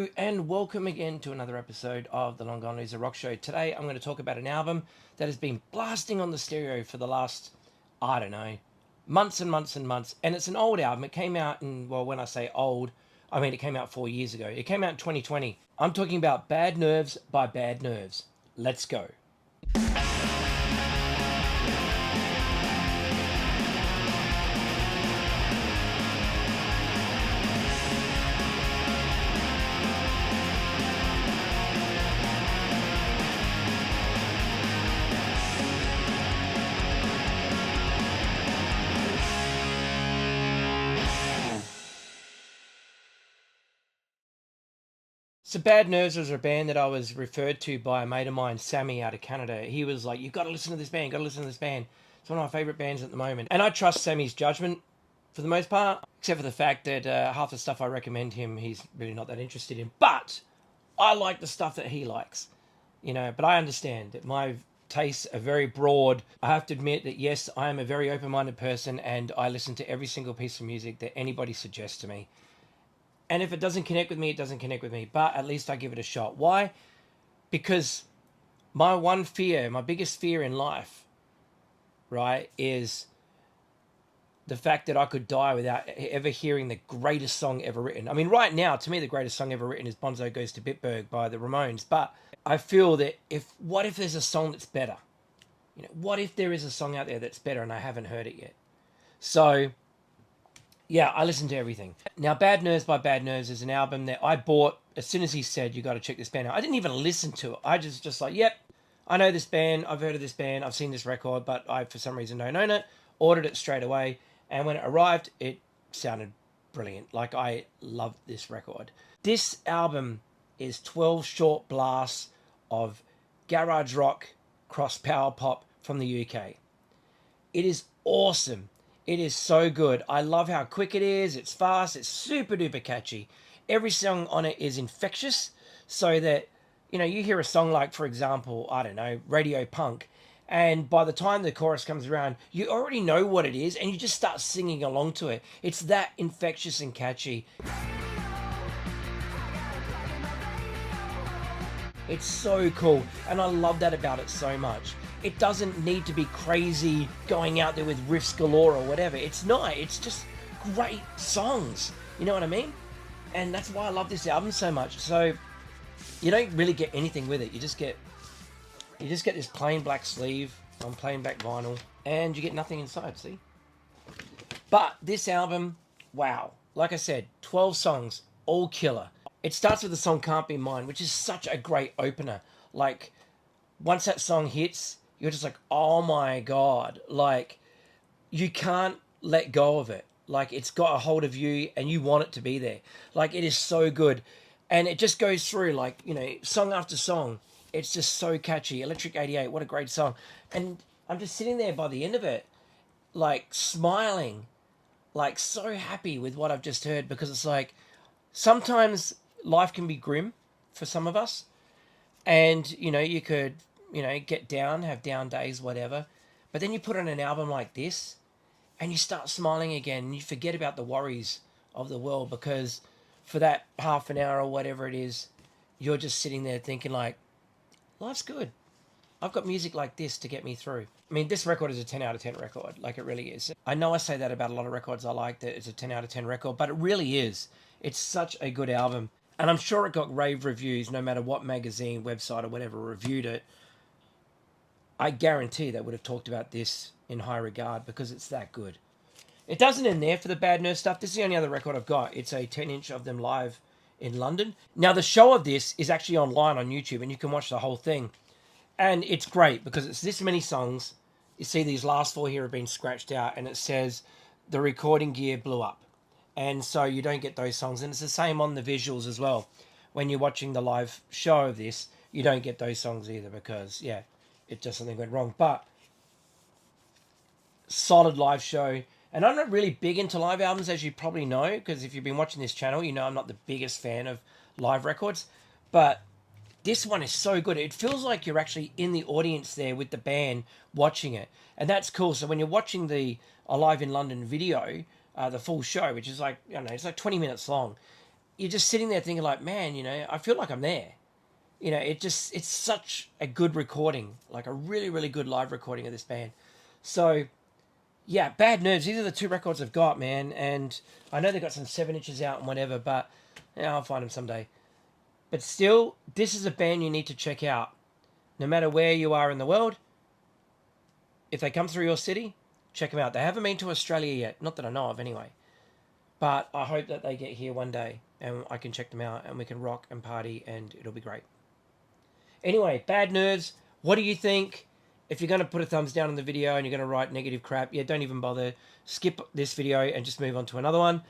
Hello and welcome again to another episode of the Long Gone Loser Rock Show. Today I'm going to talk about an album that has been blasting on the stereo for the last, I don't know, months and months and months. And it's an old album. It came out in, well, when I say old, I mean it came out 4 years ago. It came out in 2020. I'm talking about Bad Nerves by Bad Nerves. Let's go. So Bad Nerves was a band that I was referred to by a mate of mine, Sammy, out of Canada. He was like, "You've got to listen to this band. Got to listen to this band. It's one of my favorite bands at the moment." And I trust Sammy's judgment for the most part, except for the fact that half the stuff I recommend him, he's really not that interested in. But I like the stuff that he likes, But I understand that my tastes are very broad. I have to admit that yes, I am a very open-minded person, and I listen to every single piece of music that anybody suggests to me. And if it doesn't connect with me, it doesn't connect with me. But at least I give it a shot. Why? Because my biggest fear in life, right, is the fact that I could die without ever hearing the greatest song ever written. I mean, right now, to me, the greatest song ever written is Bonzo Goes to Bitburg by the Ramones. But I feel that what if there's a song that's better? What if there is a song out there that's better and I haven't heard it yet? So yeah, I listen to everything. Now, Bad Nerves by Bad Nerves is an album that I bought as soon as he said, "You got to check this band out." I didn't even listen to it. I just like, yep, I know this band. I've heard of this band. I've seen this record, but I, for some reason, don't own it. Ordered it straight away. And when it arrived, it sounded brilliant. Like, I loved this record. This album is 12 short blasts of garage rock cross power pop from the UK. It is awesome. It is so good. I love how quick it is. It's fast. It's super duper catchy. Every song on it is infectious, so that, you hear a song like, for example, I don't know, Radio Punk, and by the time the chorus comes around, you already know what it is, and you just start singing along to it. It's that infectious and catchy. It's so cool, and I love that about it so much. It doesn't need to be crazy going out there with riffs galore or whatever. It's not. It's just great songs. You know what I mean? And that's why I love this album so much. So you don't really get anything with it. You just get this plain black sleeve on plain black vinyl, and you get nothing inside. See? But this album, wow! Like I said, 12 songs, all killer. It starts with the song "Can't Be Mine," which is such a great opener. Like, once that song hits, you're just like, oh my God. Like, you can't let go of it. Like, it's got a hold of you and you want it to be there. Like, it is so good. And it just goes through, like, song after song. It's just so catchy. Electric 88, what a great song. And I'm just sitting there by the end of it, like, smiling, like, so happy with what I've just heard, because it's like, sometimes life can be grim for some of us. And, you could, get down, have down days, whatever. But then you put on an album like this and you start smiling again, and you forget about the worries of the world, because for that half an hour or whatever it is, you're just sitting there thinking like, life's good. I've got music like this to get me through. I mean, this record is a 10 out of 10 record. Like, it really is. I know I say that about a lot of records I like, that it's a 10 out of 10 record, but it really is. It's such a good album. And I'm sure it got rave reviews no matter what magazine, website, or whatever reviewed it. I guarantee they would have talked about this in high regard, because it's that good. It doesn't end there for the Bad Nerve stuff. This is the only other record I've got. It's a 10-inch of them live in London. Now, the show of this is actually online on YouTube, and you can watch the whole thing. And it's great because it's this many songs. You see these last 4 here have been scratched out, and it says the recording gear blew up. And so you don't get those songs. And it's the same on the visuals as well. When you're watching the live show of this, you don't get those songs either, because, yeah, it just something went wrong. But solid live show. And I'm not really big into live albums, as you probably know, because if you've been watching this channel, you know I'm not the biggest fan of live records. But this one is so good. It feels like you're actually in the audience there with the band watching it. And that's cool. So when you're watching the Alive in London video, the full show, which is like, I don't know, it's like 20 minutes long. you're just sitting there thinking like, man, I feel like I'm there. It's such a good recording, like a really, really good live recording of this band. So, yeah, Bad Nerves. These are the two records I've got, man. And I know they've got some 7 inches out and whatever, but I'll find them someday. But still, this is a band you need to check out. No matter where you are in the world, if they come through your city, check them out. They haven't been to Australia yet, not that I know of anyway. But I hope that they get here one day and I can check them out and we can rock and party and it'll be great. Anyway, Bad Nerves, what do you think? If you're going to put a thumbs down on the video and you're going to write negative crap, yeah, don't even bother. Skip this video and just move on to another one.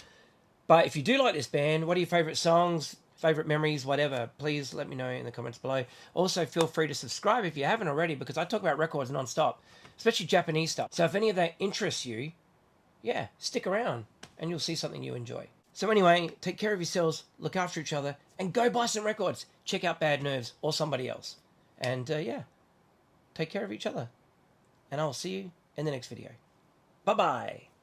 But if you do like this band, what are your favourite songs, favourite memories, whatever? Please let me know in the comments below. Also, feel free to subscribe if you haven't already, because I talk about records non-stop, especially Japanese stuff. So if any of that interests you, yeah, stick around and you'll see something you enjoy. So anyway, take care of yourselves, look after each other, and go buy some records. Check out Bad Nerves or somebody else. And yeah, take care of each other. And I'll see you in the next video. Bye-bye.